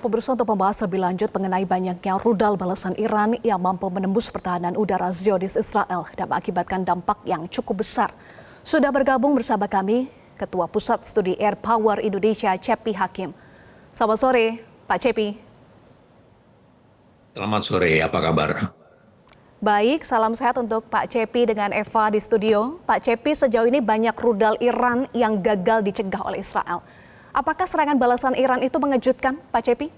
aku berusaha untuk membahas lebih lanjut mengenai banyaknya rudal balasan Iran yang mampu menembus pertahanan udara Zionis Israel dan mengakibatkan dampak yang cukup besar. Sudah bergabung bersama kami Ketua Pusat Studi Air Power Indonesia, Cepi Hakim. Selamat sore, Pak Cepi. Selamat sore, apa kabar? Baik, salam sehat untuk Pak Cepi dengan Eva di studio. Pak Cepi, sejauh ini banyak rudal Iran yang gagal dicegah oleh Israel. Apakah serangan balasan Iran itu mengejutkan, Pak Cepi?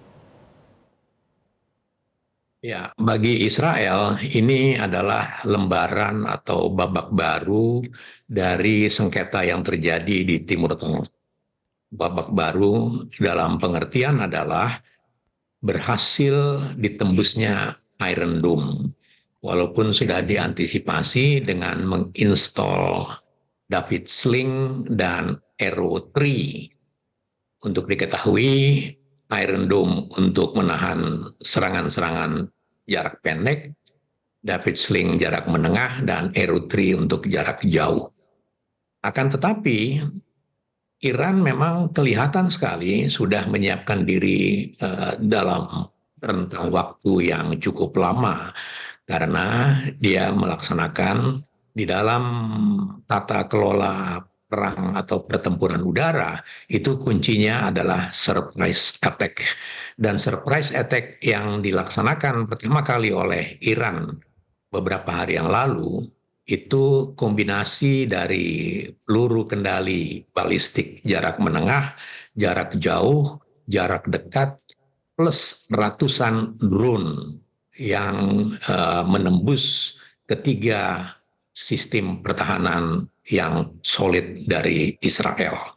Ya, bagi Israel ini adalah lembaran atau babak baru dari sengketa yang terjadi di Timur Tengah. Babak baru dalam pengertian adalah berhasil ditembusnya Iron Dome. Walaupun sudah diantisipasi dengan menginstal David Sling dan Arrow 3. Untuk diketahui, Iron Dome untuk menahan serangan-serangan jarak pendek, David Sling jarak menengah, dan Arrow 3 untuk jarak jauh. Akan tetapi, Iran memang kelihatan sekali sudah menyiapkan diri dalam rentang waktu yang cukup lama, karena dia melaksanakan di dalam tata kelola perang atau pertempuran udara, itu kuncinya adalah surprise attack. Dan surprise attack yang dilaksanakan pertama kali oleh Iran beberapa hari yang lalu, itu kombinasi dari peluru kendali balistik jarak menengah, jarak jauh, jarak dekat, plus ratusan drone yang menembus ketiga sistem pertahanan yang solid dari Israel.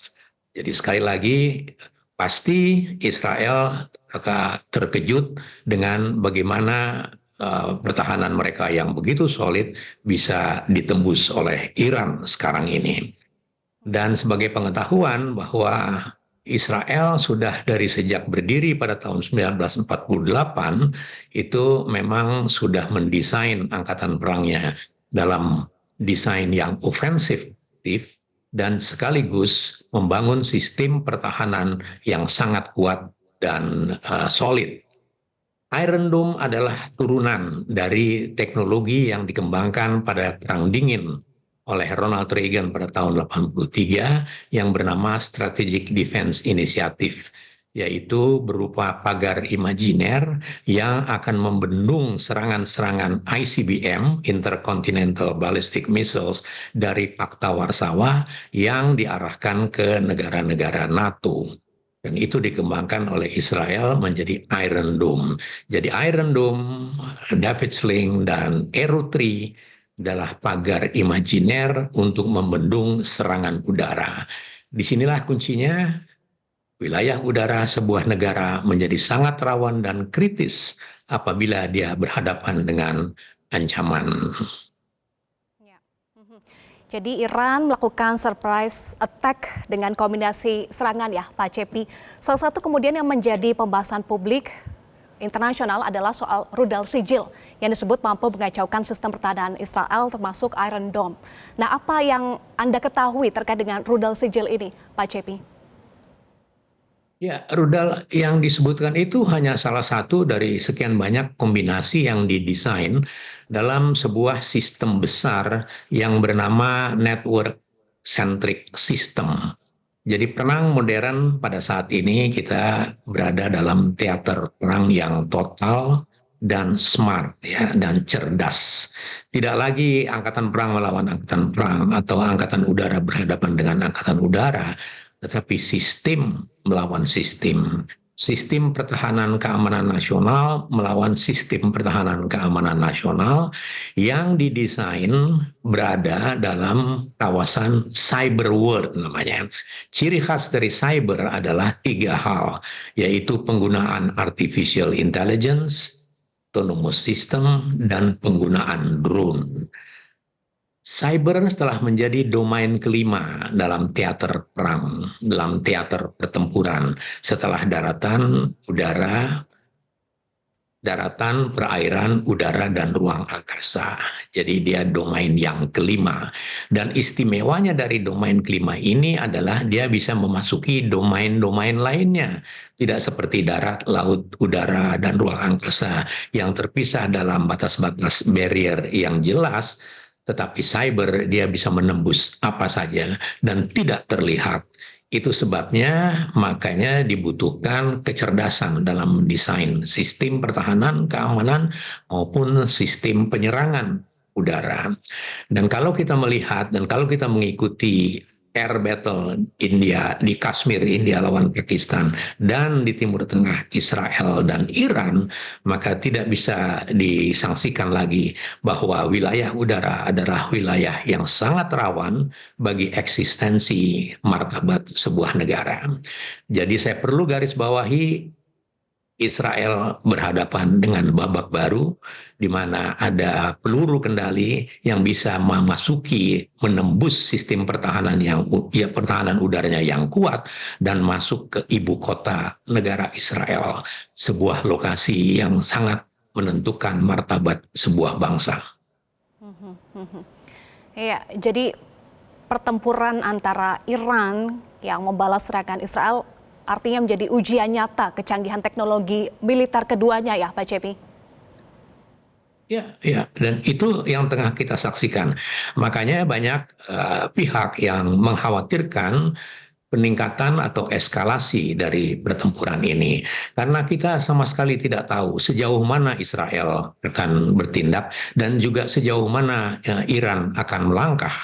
Jadi sekali lagi, pasti Israel akan terkejut dengan bagaimana pertahanan mereka yang begitu solid bisa ditembus oleh Iran sekarang ini. Dan sebagai pengetahuan bahwa Israel sudah dari sejak berdiri pada tahun 1948 itu memang sudah mendesain angkatan perangnya dalam desain yang ofensif dan sekaligus membangun sistem pertahanan yang sangat kuat dan solid. Iron Dome adalah turunan dari teknologi yang dikembangkan pada Perang Dingin oleh Ronald Reagan pada tahun 83 yang bernama Strategic Defense Initiative, yaitu berupa pagar imajiner yang akan membendung serangan-serangan ICBM, Intercontinental Ballistic Missiles, dari Pakta Warsawa yang diarahkan ke negara-negara NATO. Dan itu dikembangkan oleh Israel menjadi Iron Dome. Jadi Iron Dome, David Sling, dan Arrow 3 adalah pagar imajiner untuk membendung serangan udara. Disinilah kuncinya, wilayah udara sebuah negara menjadi sangat rawan dan kritis apabila dia berhadapan dengan ancaman. Jadi Iran melakukan surprise attack dengan kombinasi serangan ya Pak Cepi. Salah satu kemudian yang menjadi pembahasan publik internasional adalah soal rudal sijil yang disebut mampu mengacaukan sistem pertahanan Israel termasuk Iron Dome. Nah, apa yang Anda ketahui terkait dengan rudal sijil ini Pak Cepi? Ya, rudal yang disebutkan itu hanya salah satu dari sekian banyak kombinasi yang didesain dalam sebuah sistem besar yang bernama Network Centric System. Jadi perang modern pada saat ini kita berada dalam teater perang yang total dan smart ya, dan cerdas. Tidak lagi angkatan perang melawan angkatan perang atau angkatan udara berhadapan dengan angkatan udara, tetapi sistem melawan sistem. Sistem pertahanan keamanan nasional melawan sistem pertahanan keamanan nasional yang didesain berada dalam kawasan cyber world namanya. Ciri khas dari cyber adalah 3 hal, yaitu penggunaan artificial intelligence, autonomous system, dan penggunaan drone. Cyber telah menjadi domain kelima dalam teater perang, dalam teater pertempuran setelah daratan, udara, daratan, perairan, udara, dan ruang angkasa. Jadi dia domain yang kelima. Dan istimewanya dari domain kelima ini adalah dia bisa memasuki domain-domain lainnya. Tidak seperti darat, laut, udara, dan ruang angkasa yang terpisah dalam batas-batas barrier yang jelas, tetapi cyber dia bisa menembus apa saja dan tidak terlihat. Itu sebabnya makanya dibutuhkan kecerdasan dalam desain sistem pertahanan, keamanan, maupun sistem penyerangan udara. Dan kalau kita melihat dan kalau kita mengikuti air battle India di Kashmir, India lawan Pakistan, dan di Timur Tengah Israel dan Iran, maka tidak bisa disangsikan lagi bahwa wilayah udara adalah wilayah yang sangat rawan bagi eksistensi martabat sebuah negara. Jadi saya perlu garis bawahi Israel berhadapan dengan babak baru di mana ada peluru kendali yang bisa memasuki menembus sistem pertahanan pertahanan udaranya yang kuat dan masuk ke ibu kota negara Israel, sebuah lokasi yang sangat menentukan martabat sebuah bangsa. Iya, jadi pertempuran antara Iran yang membalas serangan Israel artinya menjadi ujian nyata kecanggihan teknologi militer keduanya ya Pak Cepi? Ya, ya, dan itu yang tengah kita saksikan. Makanya banyak pihak yang mengkhawatirkan peningkatan atau eskalasi dari pertempuran ini. Karena kita sama sekali tidak tahu sejauh mana Israel akan bertindak dan juga sejauh mana Iran akan melangkah.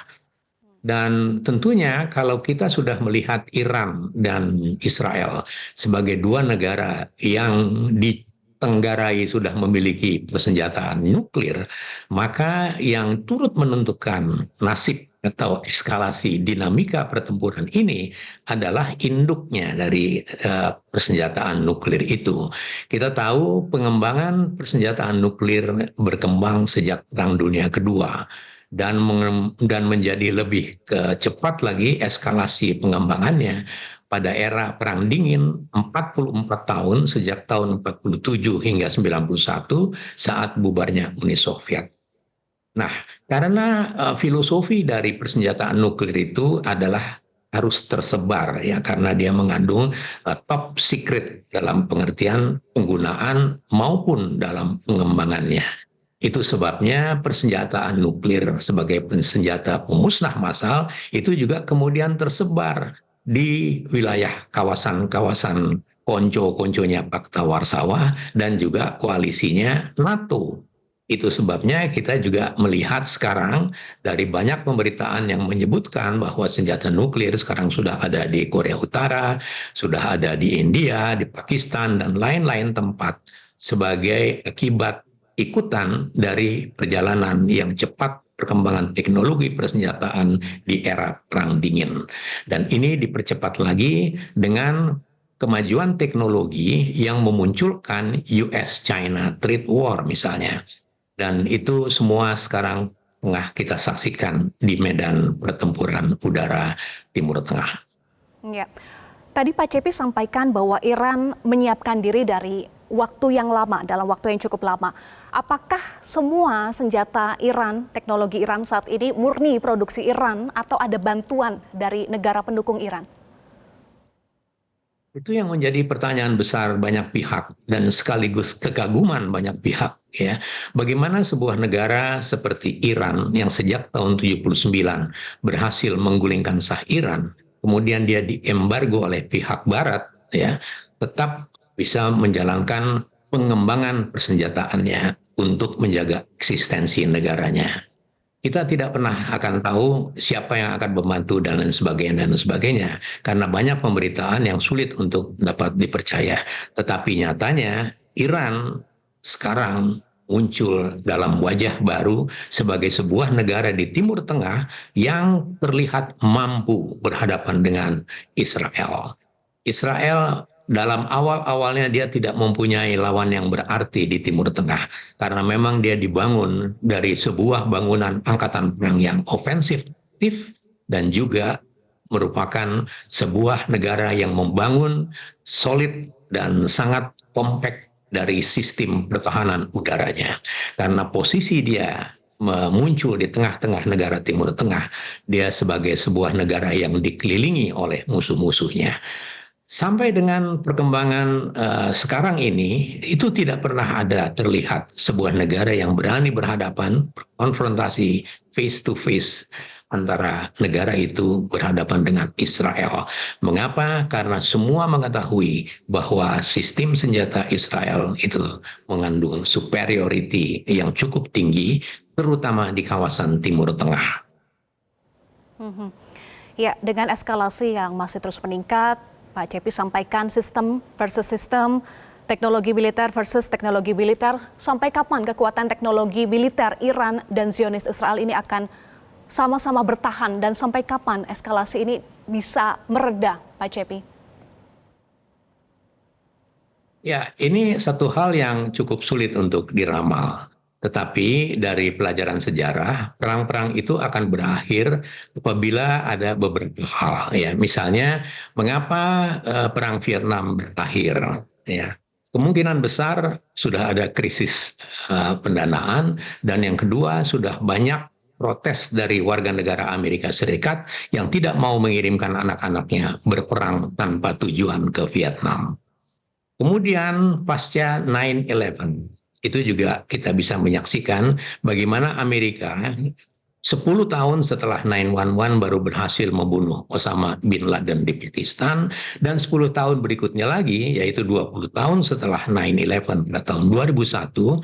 Dan tentunya kalau kita sudah melihat Iran dan Israel sebagai dua negara yang ditenggarai sudah memiliki persenjataan nuklir, maka yang turut menentukan nasib atau eskalasi dinamika pertempuran ini adalah induknya dari persenjataan nuklir itu. Kita tahu pengembangan persenjataan nuklir berkembang sejak Perang Dunia Kedua. Dan menjadi lebih cepat lagi eskalasi pengembangannya pada era Perang Dingin 44 tahun sejak tahun 47 hingga 91 saat bubarnya Uni Soviet. Nah, karena filosofi dari persenjataan nuklir itu adalah harus tersebar ya karena dia mengandung top secret dalam pengertian penggunaan maupun dalam pengembangannya. Itu sebabnya persenjataan nuklir sebagai senjata pemusnah massal itu juga kemudian tersebar di wilayah kawasan-kawasan konco-konconya Pakta Warsawa dan juga koalisinya NATO. Itu sebabnya kita juga melihat sekarang dari banyak pemberitaan yang menyebutkan bahwa senjata nuklir sekarang sudah ada di Korea Utara, sudah ada di India, di Pakistan, dan lain-lain tempat sebagai akibat ikutan dari perjalanan yang cepat perkembangan teknologi persenjataan di era Perang Dingin. Dan ini dipercepat lagi dengan kemajuan teknologi yang memunculkan US-China trade war misalnya. Dan itu semua sekarang tengah kita saksikan di medan pertempuran udara Timur Tengah. Ya. Tadi Pak Cepi sampaikan bahwa Iran menyiapkan diri dari waktu yang lama, dalam waktu yang cukup lama. Apakah semua senjata Iran, teknologi Iran saat ini murni produksi Iran atau ada bantuan dari negara pendukung Iran? Itu yang menjadi pertanyaan besar banyak pihak dan sekaligus kekaguman banyak pihak ya. Bagaimana sebuah negara seperti Iran yang sejak tahun 79 berhasil menggulingkan Shah Iran, kemudian dia diembargo oleh pihak barat ya, tetap bisa menjalankan pengembangan persenjataannya untuk menjaga eksistensi negaranya. Kita tidak pernah akan tahu siapa yang akan membantu dan lain sebagainya karena banyak pemberitaan yang sulit untuk dapat dipercaya. Tetapi nyatanya Iran sekarang muncul dalam wajah baru sebagai sebuah negara di Timur Tengah yang terlihat mampu berhadapan dengan Israel. Israel dalam awal-awalnya dia tidak mempunyai lawan yang berarti di Timur Tengah karena memang dia dibangun dari sebuah bangunan angkatan perang yang ofensif dan juga merupakan sebuah negara yang membangun solid dan sangat kompak dari sistem pertahanan udaranya. Karena posisi dia muncul di tengah-tengah negara Timur Tengah, dia sebagai sebuah negara yang dikelilingi oleh musuh-musuhnya. Sampai dengan perkembangan sekarang ini, itu tidak pernah ada terlihat sebuah negara yang berani berhadapan, konfrontasi face to face antara negara itu berhadapan dengan Israel. Mengapa? Karena semua mengetahui bahwa sistem senjata Israel itu mengandung superiority yang cukup tinggi, terutama di kawasan Timur Tengah. Ya, dengan eskalasi yang masih terus meningkat, Pak Cepi sampaikan sistem versus sistem, teknologi militer versus teknologi militer. Sampai kapan kekuatan teknologi militer Iran dan Zionis Israel ini akan sama-sama bertahan, dan sampai kapan eskalasi ini bisa mereda, Pak Cepi? Ya, ini satu hal yang cukup sulit untuk diramal. Tetapi dari pelajaran sejarah, perang-perang itu akan berakhir apabila ada beberapa hal. Ya, misalnya, mengapa perang Vietnam berakhir? Ya, kemungkinan besar sudah ada krisis pendanaan, dan yang kedua sudah banyak protes dari warga negara Amerika Serikat yang tidak mau mengirimkan anak-anaknya berperang tanpa tujuan ke Vietnam. Kemudian pasca 9/11 itu juga kita bisa menyaksikan bagaimana Amerika 10 tahun setelah 9/11 baru berhasil membunuh Osama bin Laden di Pakistan, dan 10 tahun berikutnya lagi, yaitu 20 tahun setelah 9/11 pada tahun 2001,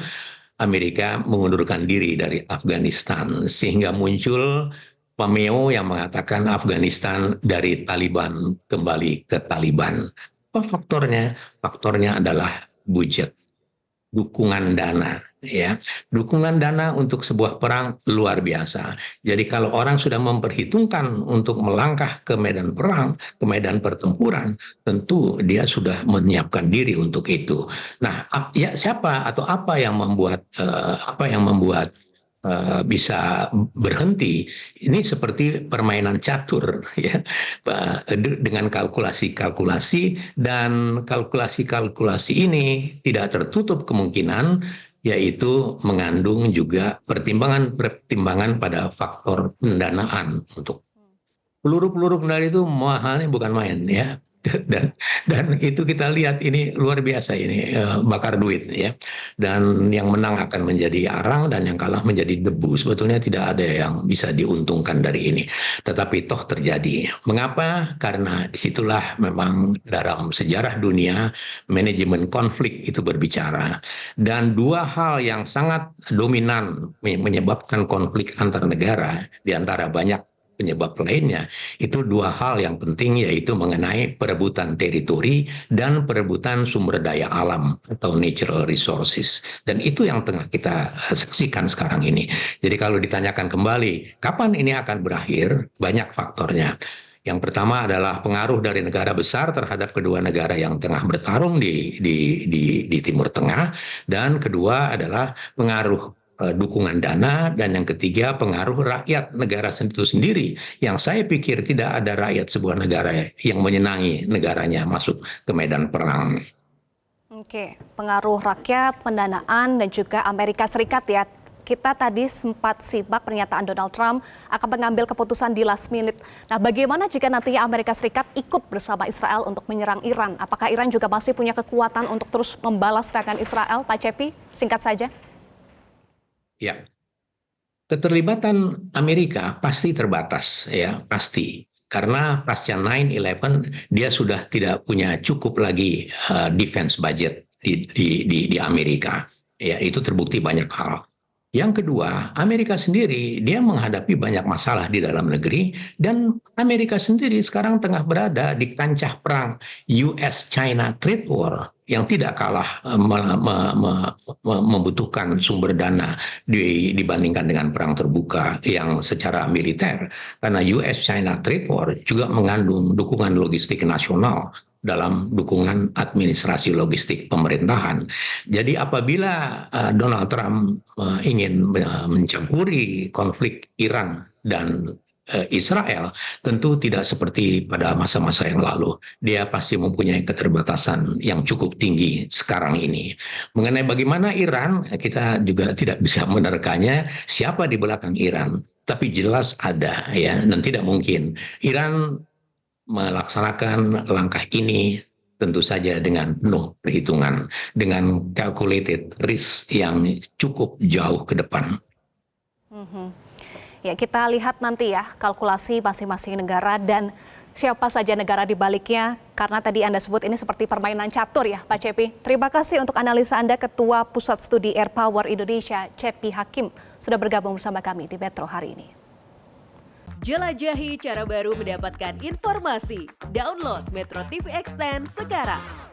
Amerika mengundurkan diri dari Afghanistan, sehingga muncul pameo yang mengatakan Afghanistan dari Taliban kembali ke Taliban. Apa faktornya? Faktornya adalah budget, dukungan dana, ya. Dukungan dana untuk sebuah perang luar biasa. Jadi kalau orang sudah memperhitungkan untuk melangkah ke medan perang, ke medan pertempuran, tentu dia sudah menyiapkan diri untuk itu. Nah, ya siapa atau apa yang membuat bisa berhenti? Ini seperti permainan catur, ya, dengan kalkulasi-kalkulasi, dan kalkulasi-kalkulasi ini tidak tertutup kemungkinan, yaitu mengandung juga pertimbangan-pertimbangan pada faktor pendanaan. Untuk peluru-peluru kendali itu mahalnya bukan main, ya. Dan itu kita lihat ini luar biasa, ini bakar duit, ya. Dan yang menang akan menjadi arang dan yang kalah menjadi debu. Sebetulnya tidak ada yang bisa diuntungkan dari ini, tetapi toh terjadi. Mengapa? Karena disitulah memang dalam sejarah dunia manajemen konflik itu berbicara, dan dua hal yang sangat dominan menyebabkan konflik antar negara di antara banyak penyebab lainnya, itu dua hal yang penting, yaitu mengenai perebutan teritori dan perebutan sumber daya alam atau natural resources. Dan itu yang tengah kita saksikan sekarang ini. Jadi kalau ditanyakan kembali, kapan ini akan berakhir? Banyak faktornya. Yang pertama adalah pengaruh dari negara besar terhadap kedua negara yang tengah bertarung di Timur Tengah, dan kedua adalah pengaruh dukungan dana, dan yang ketiga pengaruh rakyat negara itu sendiri, yang saya pikir tidak ada rakyat sebuah negara yang menyenangi negaranya masuk ke medan perang. Oke, pengaruh rakyat, pendanaan, dan juga Amerika Serikat, ya. Kita tadi sempat simak pernyataan Donald Trump akan mengambil keputusan di last minute. Nah, bagaimana jika nantinya Amerika Serikat ikut bersama Israel untuk menyerang Iran? Apakah Iran juga masih punya kekuatan untuk terus membalas serangan Israel, Pak Cepi? Singkat saja. Ya, keterlibatan Amerika pasti terbatas, ya, pasti. Karena pasca 9/11 dia sudah tidak punya cukup lagi defense budget di Amerika. Ya, itu terbukti banyak hal. Yang kedua, Amerika sendiri dia menghadapi banyak masalah di dalam negeri, dan Amerika sendiri sekarang tengah berada di kancah perang US-China trade war yang tidak kalah membutuhkan sumber dana dibandingkan dengan perang terbuka yang secara militer, karena US-China trade war juga mengandung dukungan logistik nasional dalam dukungan administrasi logistik pemerintahan. Jadi apabila Donald Trump ingin mencampuri konflik Iran dan Israel tentu tidak seperti pada masa-masa yang lalu. Dia pasti mempunyai keterbatasan yang cukup tinggi sekarang ini. Mengenai bagaimana Iran, kita juga tidak bisa menerkanya siapa di belakang Iran. Tapi jelas ada ya, dan tidak mungkin Iran melaksanakan langkah ini tentu saja dengan penuh perhitungan, dengan calculated risk yang cukup jauh ke depan. Ya, kita lihat nanti ya kalkulasi masing-masing negara dan siapa saja negara di baliknya, karena tadi Anda sebut ini seperti permainan catur ya Pak Cepi. Terima kasih untuk analisa Anda, Ketua Pusat Studi Air Power Indonesia, Cepi Hakim, sudah bergabung bersama kami di Metro hari ini. Jelajahi cara baru mendapatkan informasi. Download Metro TV Extend sekarang.